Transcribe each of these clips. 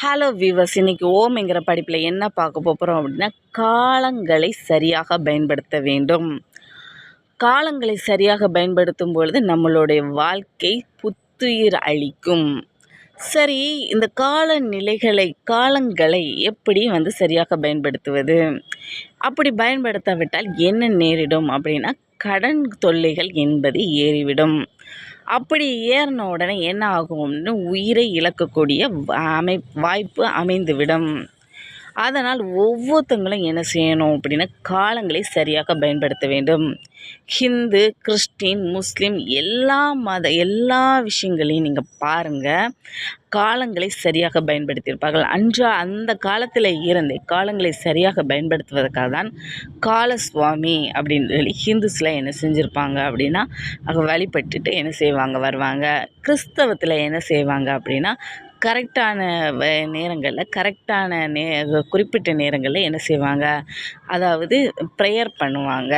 Hello viewers, இன்னைக்கு ஓம்ங்கிற படிப்பில் என்ன பார்க்க போகிறோம் அப்படின்னா, காலங்களை சரியாக பயன்படுத்த வேண்டும். காலங்களை சரியாக பயன்படுத்தும் பொழுது நம்மளுடைய வாழ்க்கை புத்துயிர் அளிக்கும். சரி, இந்த காலங்களை எப்படி சரியாக பயன்படுத்துவது? அப்படி பயன்படுத்தாவிட்டால் என்ன நேரிடும் அப்படின்னா, கடன் தொல்லைகள் என்பது ஏறிவிடும். அப்படி ஏறின உடனே என்ன ஆகும்னு உயிரை இழக்கக்கூடிய வாய்ப்பு அமைந்துவிடும். அதனால் ஒவ்வொருத்தங்களும் என்ன செய்யணும் அப்படின்னா, காலங்களை சரியாக பயன்படுத்த வேண்டும். ஹிந்து, கிறிஸ்டின், முஸ்லீம் எல்லா விஷயங்களையும் நீங்கள் பாருங்கள், காலங்களை சரியாக பயன்படுத்தியிருப்பார்கள். அந்த காலத்தில் இருந்தே காலங்களை சரியாக பயன்படுத்துவதற்காக தான் காலசுவாமி அப்படின்னு சொல்லி ஹிந்துஸில் என்ன செஞ்சுருப்பாங்க அப்படின்னா, அவங்க வழிபட்டுட்டு என்ன செய்வாங்க வருவாங்க. கிறிஸ்தவத்தில் என்ன செய்வாங்க அப்படின்னா, கரெக்டான நேரங்களில் குறிப்பிட்ட நேரங்களில் என்ன செய்வாங்க, அதாவது ப்ரேயர் பண்ணுவாங்க.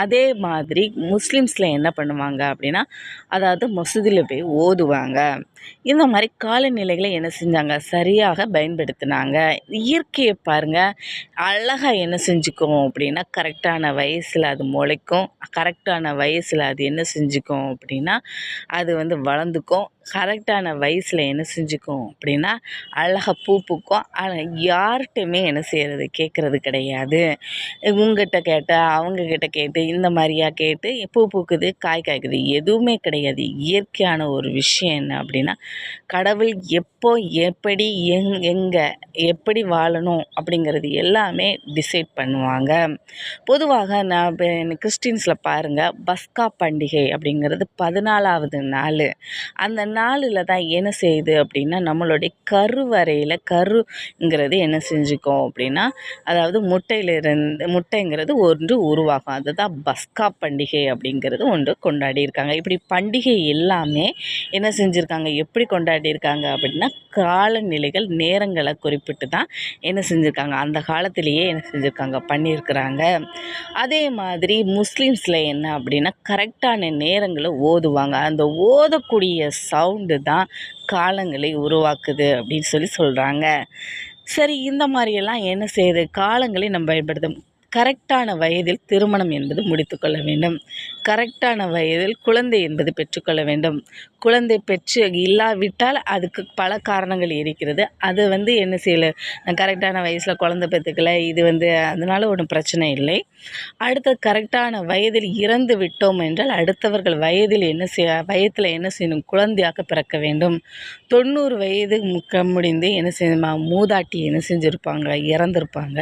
அதே மாதிரி முஸ்லீம்ஸில் என்ன பண்ணுவாங்க அப்படின்னா, அதாவது மசூதியில் போய் ஓதுவாங்க. இந்த மாதிரி காலநிலைகளை என்ன செஞ்சாங்க, சரியாக பயன்படுத்தினாங்க. இயற்கையை பாருங்கள், அழகாக என்ன செஞ்சுக்கும் அப்படின்னா, கரெக்டான வயசில் அது முளைக்கும். கரெக்டான வயசில் அது என்ன செஞ்சுக்கும் அப்படின்னா, அது வளர்ந்துக்கும். கரெக்டான வயசில் என்ன செஞ்சுக்கும் அப்படின்னா, அழகாக பூ பூக்கும். யார்கிட்டையுமே என்ன செய்கிறது, கேட்குறது கிடையாது. உங்ககிட்ட கேட்டால் அவங்கக்கிட்ட கேட்டு இந்த மாதிரியா கேட்டு பூ பூக்குது, காய் காய்க்குது, எதுவுமே கிடையாது. இயற்கையான ஒரு விஷயம் என்ன அப்படின்னா, கடவுள் எப்போ எப்படி எங்கே எப்படி வாழணும் அப்படிங்கிறது எல்லாமே டிசைட் பண்ணுவாங்க. பொதுவாக நான் கிறிஸ்டின்ஸில் பாருங்கள், பஸ்கா பண்டிகை அப்படிங்கிறது 14வது நாள். அந்த நாளில் தான் என்ன செய்யுது அப்படின்னா, நம்மளுடைய கருங்கிறது என்ன செஞ்சுக்கும் அப்படின்னா, அதாவது முட்டைங்கிறது ஒன்று உருவாகும். அதுதான் பஸ்கா பண்டிகை அப்படிங்கிறது ஒன்று கொண்டாடியிருக்காங்க. இப்படி பண்டிகை எல்லாமே என்ன செஞ்சுருக்காங்க, எப்படி கொண்டாடியிருக்காங்க அப்படின்னா, காலநிலைகள் நேரங்களை குறிப்பிட்டு தான் என்ன செஞ்சுருக்காங்க, அந்த காலத்திலேயே என்ன செஞ்சுருக்காங்க, பண்ணியிருக்கிறாங்க. அதே மாதிரி முஸ்லீம்ஸில் என்ன அப்படின்னா, கரெக்டான நேரங்களை ஓதுவாங்க. அந்த ஓதக்கூடிய சவுண்டு தான் காலங்களை உருவாக்குது அப்படின்னு சொல்கிறாங்க. சரி, இந்த மாதிரியெல்லாம் என்ன செய்யுது, காலங்களை நம்ம பயன்படுத்தும். கரெக்டான வயதில் திருமணம் என்பது முடித்துக்கொள்ள வேண்டும். கரெக்டான வயதில் குழந்தை என்பது பெற்றுக்கொள்ள வேண்டும். குழந்தை பெற்று இல்லாவிட்டால் அதுக்கு பல காரணங்கள் இருக்கிறது. அது என்ன செய்யலை, நான் கரெக்டான வயசில் குழந்தை பெற்றுக்கல, இது அதனால் ஒன்றும் பிரச்சனை இல்லை. அடுத்த கரெக்டான வயதில் இறந்து விட்டோம் என்றால் அடுத்தவர்கள் வயதில் வயதில் என்ன செய்யணும், குழந்தையாக பிறக்க வேண்டும். 90 வயது முடிந்து என்ன செய்யணுமா, மூதாட்டி என்ன செஞ்சுருப்பாங்க, இறந்துருப்பாங்க.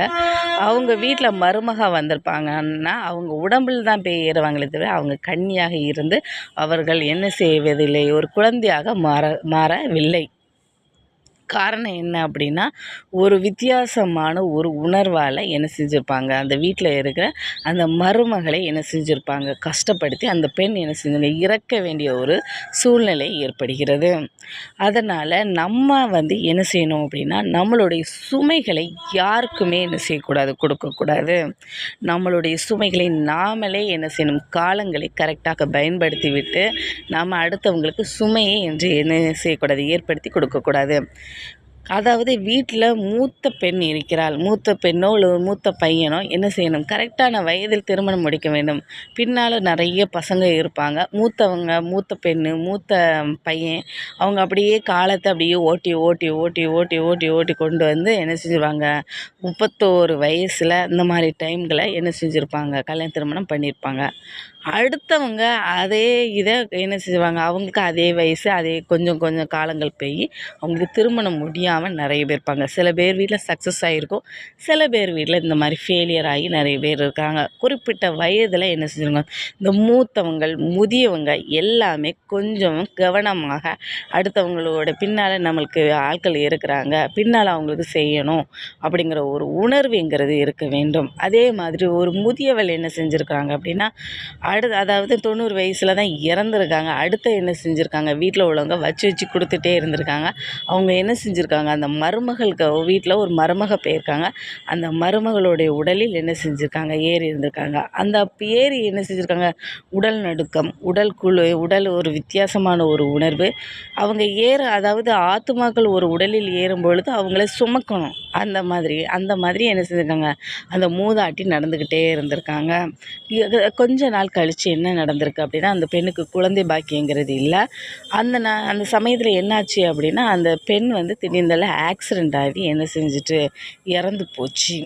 அவங்க வீட்டில் மருமக வந்திருப்பாங்கன்னா அவங்க உடம்பில் தான் போய் ஏறுவாங்களே தவிர அவங்க கன்னியாக இருந்து அவர்கள் என்ன செய்வதில்லை, ஒரு குழந்தையாக மாறவில்லை. காரணம் என்ன அப்படின்னா, ஒரு வித்தியாசமான ஒரு உணர்வால் என்ன செஞ்சுருப்பாங்க, அந்த வீட்டில் இருக்கிற அந்த மருமகளை என்ன செஞ்சுருப்பாங்க, கஷ்டப்படுத்தி அந்த பெண் என்ன செஞ்சாங்க, இறக்க வேண்டிய ஒரு சூழ்நிலை ஏற்படுகிறது. அதனால் நம்ம என்ன செய்யணும் அப்படின்னா, நம்மளுடைய சுமைகளை யாருக்குமே என்ன செய்யக்கூடாது, கொடுக்கக்கூடாது. நம்மளுடைய சுமைகளை நாமளே என்ன செய்யணும், காலங்களை கரெக்டாக பயன்படுத்தி விட்டு நாம் அடுத்தவங்களுக்கு சுமையை என்று என்ன செய்யக்கூடாது, ஏற்படுத்தி கொடுக்கக்கூடாது. அதாவது வீட்டில் மூத்த பெண் இருக்கிறாள், மூத்த பெண்ணோ இல்லை மூத்த பையனோ என்ன செய்யணும், கரெக்டான வயதில் திருமணம் முடிக்க வேண்டும். பின்னால் நிறைய பசங்க இருப்பாங்க. மூத்த பெண், மூத்த பையன், அவங்க அப்படியே காலத்தை அப்படியே ஓட்டி ஓட்டி ஓட்டி ஓட்டி ஓட்டி ஓட்டி கொண்டு என்ன செஞ்சுருவாங்க, 31 வயசில் இந்த மாதிரி டைம்களை என்ன செஞ்சுருப்பாங்க, கல்யாண திருமணம் பண்ணியிருப்பாங்க. அடுத்தவங்க அதே இதை என்ன செய்வாங்க, அவங்களுக்கு அதே வயசு, அதே கொஞ்சம் கொஞ்சம் காலங்கள் போய் அவங்களுக்கு திருமணம் முடியாமல் நிறைய பேர் இருப்பாங்க. சில பேர் வீட்டில் சக்ஸஸ் ஆகிருக்கும், சில பேர் வீட்டில் இந்த மாதிரி ஃபெயிலியர் ஆகி நிறைய பேர் இருக்காங்க. குறிப்பிட்ட வயதில் என்ன செஞ்சுருங்க, இந்த முதியவங்க எல்லாமே கொஞ்சம் கவனமாக அடுத்தவங்களோட பின்னால் நம்மளுக்கு ஆட்கள் இருக்கிறாங்க, பின்னால் அவங்களுக்கு செய்யணும் அப்படிங்கிற ஒரு உணர்வுங்கிறது இருக்க வேண்டும். அதே மாதிரி ஒரு முதியவள் என்ன செஞ்சுருக்காங்க அப்படின்னா, அதாவது 90 வயசில் தான் இறந்துருக்காங்க. அடுத்து என்ன செஞ்சுருக்காங்க, வீட்டில் உள்ளவங்க வச்சு வச்சு கொடுத்துட்டே இருந்திருக்காங்க. அவங்க என்ன செஞ்சுருக்காங்க, அந்த மருமகளுக்கு வீட்டில் ஒரு மருமக போயிருக்காங்க. அந்த மருமகளுடைய உடலில் என்ன செஞ்சுருக்காங்க, ஏறி இருந்திருக்காங்க. அந்த ஏறி என்ன செஞ்சுருக்காங்க, உடல் நடுக்கம், உடல் ஒரு வித்தியாசமான ஒரு உணர்வு. அவங்க அதாவது ஆத்துமாக்கள் ஒரு உடலில் ஏறும் பொழுது அவங்கள சுமக்கணும். அந்த மாதிரி என்ன செஞ்சுருக்காங்க, அந்த மூதாட்டி நடந்துக்கிட்டே இருந்திருக்காங்க. கொஞ்ச நாள் கழித்து என்ன நடந்திருக்கு அப்படின்னா, அந்த பெண்ணுக்கு குழந்தை பாக்கியங்கிறது இல்லை. அந்த சமயத்தில் என்னாச்சு அப்படின்னா, அந்த பெண் வந்து திடீர்னு ஆக்சிடெண்ட் ஆகி என்ன செஞ்சுட்டு இறந்து போச்சு.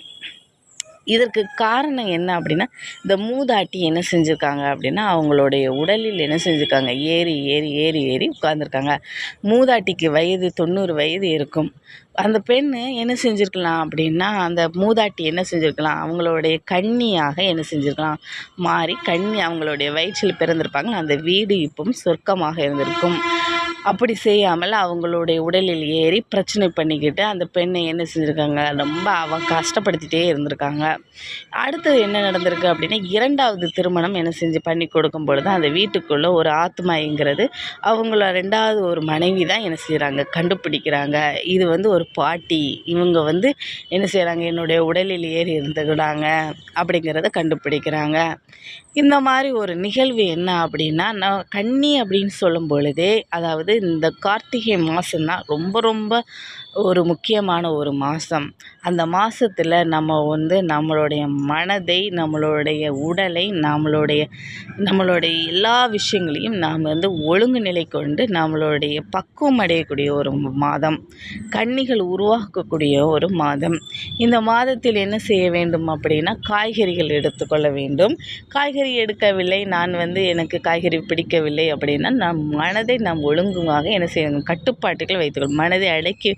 இதற்கு காரணம் என்ன அப்படின்னா, இந்த மூதாட்டி என்ன செஞ்சுருக்காங்க அப்படின்னா, அவங்களுடைய உடலில் என்ன செஞ்சுருக்காங்க, ஏறி ஏறி ஏறி ஏறி உட்காந்துருக்காங்க. மூதாட்டிக்கு வயது 90 வயது இருக்கும். அந்த பெண் என்ன செஞ்சுருக்கலாம் அப்படின்னா, அந்த மூதாட்டி என்ன செஞ்சுருக்கலாம், அவங்களுடைய கன்னியாக என்ன செஞ்சுருக்கலாம், மாறி அவங்களுடைய வயிற்றில் பிறந்திருப்பாங்க. அந்த வீடு இப்பவும் சொர்க்கமாக இருந்திருக்கும். அப்படி செய்யாமல் அவங்களுடைய உடலில் ஏறி பிரச்சனை பண்ணிக்கிட்டு அந்த பெண்ணை என்ன செஞ்சுருக்காங்க, ரொம்ப கஷ்டப்படுத்திகிட்டே இருந்திருக்காங்க. அடுத்தது என்ன நடந்திருக்கு அப்படின்னா, 2வது திருமணம் என்ன செஞ்சு பண்ணி கொடுக்கும் பொழுது அந்த வீட்டுக்குள்ளே ஒரு ஆத்மாங்கிறது அவங்கள 2வது ஒரு மனைவி தான் என்ன செய்கிறாங்க, கண்டுபிடிக்கிறாங்க. இது வந்து ஒரு பாட்டி, இவங்க வந்து என்ன செய்கிறாங்க, என்னுடைய உடலில் ஏறி இருந்துக்கிறாங்க அப்படிங்கிறத கண்டுபிடிக்கிறாங்க. இந்த மாதிரி ஒரு நிகழ்வு என்ன அப்படின்னா, நான் கன்னி அப்படின்னு சொல்லும் பொழுதே, அதாவது இந்த கார்த்திகை மாதம்தான் ரொம்ப ரொம்ப ஒரு முக்கியமான ஒரு மாதம். அந்த மாதத்தில் நம்ம வந்து நம்மளுடைய மனதை, நம்மளுடைய உடலை, நம்மளுடைய எல்லா விஷயங்களையும் நாம் வந்து ஒழுங்கு நிலை கொண்டு நம்மளுடைய பக்குவம் அடையக்கூடிய ஒரு மாதம். கன்னிகள் உருவாக்கக்கூடிய ஒரு மாதம். இந்த மாதத்தில் என்ன செய்ய வேண்டும் அப்படின்னா, காய்கறிகள் எடுத்துக்கொள்ள வேண்டும். காய்கறி எடுக்கவில்லை, நான் வந்து எனக்கு காய்கறி பிடிக்கவில்லை அப்படின்னா, நம் மனதை நாம் ஒழுங்குமாக என்ன செய்யணும், கட்டுப்பாட்டுகள் வைத்துக்கொள்ளும். மனதை அடக்கி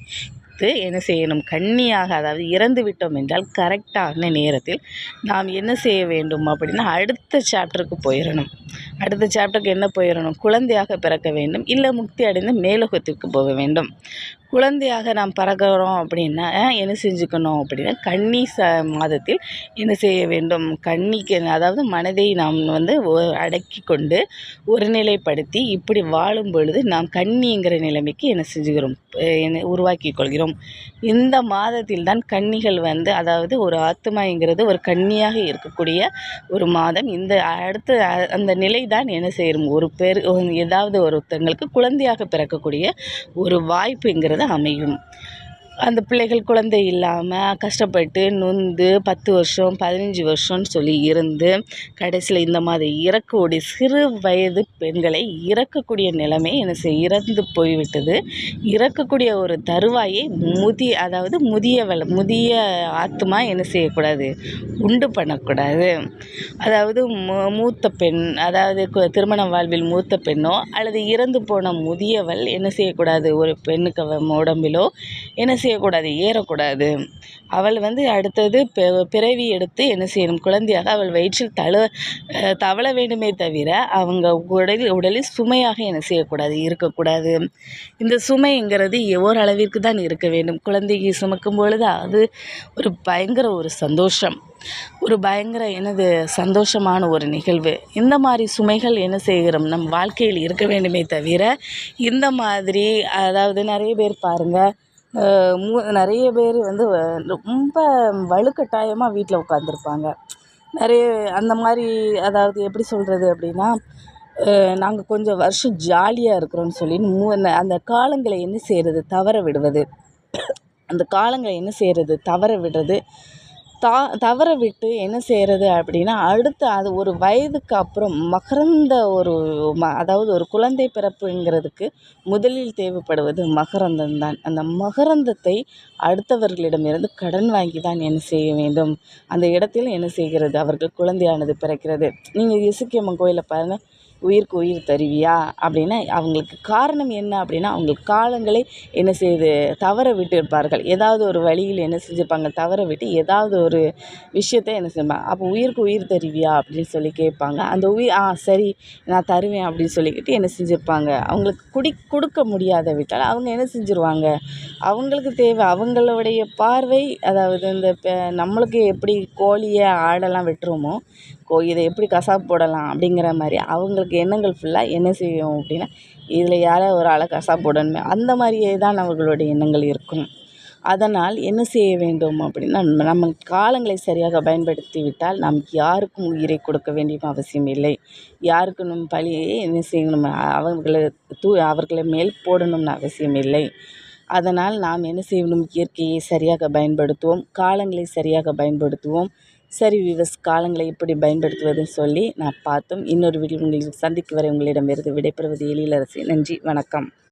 என்ன செய்யணும், கன்னியாக, அதாவது இறந்து விட்டோம் என்றால் கரெக்டான நேரத்தில் நாம் என்ன செய்ய வேண்டும் அப்படின்னா, அடுத்த சாப்டருக்கு போயிடணும். அடுத்த சாப்டருக்கு என்ன போயிடணும், குழந்தையாக பிறக்க வேண்டும், இல்லை முக்தி அடைந்து மேலோகத்திற்கு போக வேண்டும். குழந்தையாக நாம் பிறக்கிறோம் அப்படின்னா என்ன செஞ்சுக்கணும் அப்படின்னா, கன்னி மாதத்தில் என்ன செய்ய வேண்டும், கன்னிக்கு அதாவது மனதை நாம் வந்து அடக்கி கொண்டு ஒருநிலைப்படுத்தி இப்படி வாழும் பொழுது நாம் கன்னிங்கிற நிலைமைக்கு என்ன செஞ்சுக்கிறோம், உருவாக்கி கொள்கிறோம். இந்த மாதத்தில் தான் கன்னிகள் வந்து, அதாவது ஒரு ஆத்மாங்கிறது ஒரு கன்னியாக இருக்கக்கூடிய ஒரு மாதம். இந்த அடுத்து அந்த நிலை தான் என்ன செய்யும், ஏதாவது ஒருத்தங்களுக்கு குழந்தையாக பிறக்கக்கூடிய ஒரு வாய்ப்புங்கிறது அமையும். அந்த பிள்ளைகள் குழந்தை இல்லாமல் கஷ்டப்பட்டு நொந்து 10 வருஷம் 15 வருஷம்னு சொல்லி இருந்து கடைசியில் இந்த மாதிரி இறக்கக்கூடிய சிறு வயது பெண்களை இறக்கக்கூடிய நிலைமை என்ன இறந்து போய்விட்டது. இறக்கக்கூடிய ஒரு தருவாயை முதிய ஆத்மா என்ன செய்யக்கூடாது, உண்டு பண்ணக்கூடாது. அதாவது மூத்த பெண், அதாவது திருமண வாழ்வில் மூத்த பெண்ணோ அல்லது இறந்து போன முதியவள் என்ன செய்யக்கூடாது, ஒரு பெண்ணுக்கு உடம்பிலோ என்ன செய்யக்கூடாது, ஏறக்கூடாது. அவள் வந்து அடுத்தது பிறவி எடுத்து என்ன செய்யணும், குழந்தையாக அவள் வயிற்றில் தவள வேண்டுமே தவிர அவங்க உடலில் சுமையாக என்ன செய்யக்கூடாது, இருக்கக்கூடாது. இந்த சுமைங்கிறது ஓரளவிற்கு தான் இருக்க வேண்டும். குழந்தைக்கு சுமக்கும் பொழுது அது ஒரு பயங்கர ஒரு சந்தோஷம், ஒரு பயங்கர சந்தோஷமான ஒரு நிகழ்வு. இந்த மாதிரி சுமைகள் என்ன செய்கிறோம், நம் வாழ்க்கையில் இருக்க வேண்டுமே தவிர இந்த மாதிரி, அதாவது நிறைய பேர் பாருங்கள், நிறைய பேர் வந்து ரொம்ப வலுக்கட்டாயமாக வீட்டில் உட்காந்துருப்பாங்க. நிறைய அந்த மாதிரி, அதாவது எப்படி சொல்கிறது அப்படின்னா, நாங்கள் கொஞ்சம் வருஷம் ஜாலியாக இருக்கிறோன்னு சொல்லி அந்த காலங்களை என்ன செய்கிறது, தவற விடுவது. அந்த காலங்களை என்ன செய்கிறது, தவற விடுறது. தவற விட்டு என்ன செய்கிறது அப்படின்னா, அடுத்து அது ஒரு வயதுக்கு அப்புறம் அதாவது ஒரு குழந்தை பிறப்புங்கிறதுக்கு முதலில் தேவைப்படுவது மகரந்தம் தான். அந்த மகரந்தத்தை அடுத்தவர்களிடமிருந்து கடன் வாங்கி தான் என்ன செய்ய வேண்டும், அந்த இடத்தில் என்ன செய்கிறது, அவர்கள் குழந்தையானது பிறக்கிறது. நீங்கள் இசுக்கியம்மன் கோயிலில் பாருங்கள், உயிருக்கு உயிர் தருவியா அப்படின்னா, அவங்களுக்கு காரணம் என்ன அப்படின்னா, அவங்களுக்கு காலங்களை என்ன செய்யுது, தவற விட்டு இருப்பார்கள். ஏதாவது ஒரு வழியில் என்ன செஞ்சுருப்பாங்க, தவற விட்டு ஏதாவது ஒரு விஷயத்தை என்ன செய்வாங்க, அப்போ உயிருக்கு உயிர் தருவியா அப்படின்னு சொல்லி கேட்பாங்க. அந்த உயிர் சரி நான் தருவேன் அப்படின்னு சொல்லிக்கிட்டு என்ன செஞ்சுருப்பாங்க, அவங்களுக்கு கொடுக்க முடியாத விட்டால் அவங்க என்ன செஞ்சுருவாங்க, அவங்களுக்கு தேவை அவங்களுடைய பார்வை, அதாவது இந்த நம்மளுக்கு எப்படி கோழியை ஆடெல்லாம் வெட்டுறோமோ, இதை எப்படி கசாப்பு போடலாம் அப்படிங்கிற மாதிரி அவங்களுக்கு எண்ணங்கள் ஃபுல்லாக என்ன செய்யும் அப்படின்னா, இதில் யாராவது ஒரு ஆளை கசாப்பு போடணுமே, அந்த மாதிரியே தான் அவர்களுடைய எண்ணங்கள் இருக்கும். அதனால் என்ன செய்ய வேண்டும் அப்படின்னா, நம்ம காலங்களை சரியாக பயன்படுத்தி விட்டால் நமக்கு யாருக்கும் உயிரை கொடுக்க வேண்டிய அவசியம் இல்லை. யாருக்கும் நம் பழியை என்ன செய்யணும், அவர்களை மேல் போடணும்னு அவசியம் இல்லை. அதனால் நாம் என்ன செய்யணும், இயற்கையை சரியாக பயன்படுத்துவோம், காலங்களை சரியாக பயன்படுத்துவோம். சரி விவஸ், காலங்களை எப்படி பயன்படுத்துவதுன்னு சொல்லி நான் பார்த்தோம். இன்னொரு வீடியோ உங்களை சந்திக்கும் வரை உங்களிடமிருந்து விடைபெறுவது எழிலரசி. நன்றி, வணக்கம்.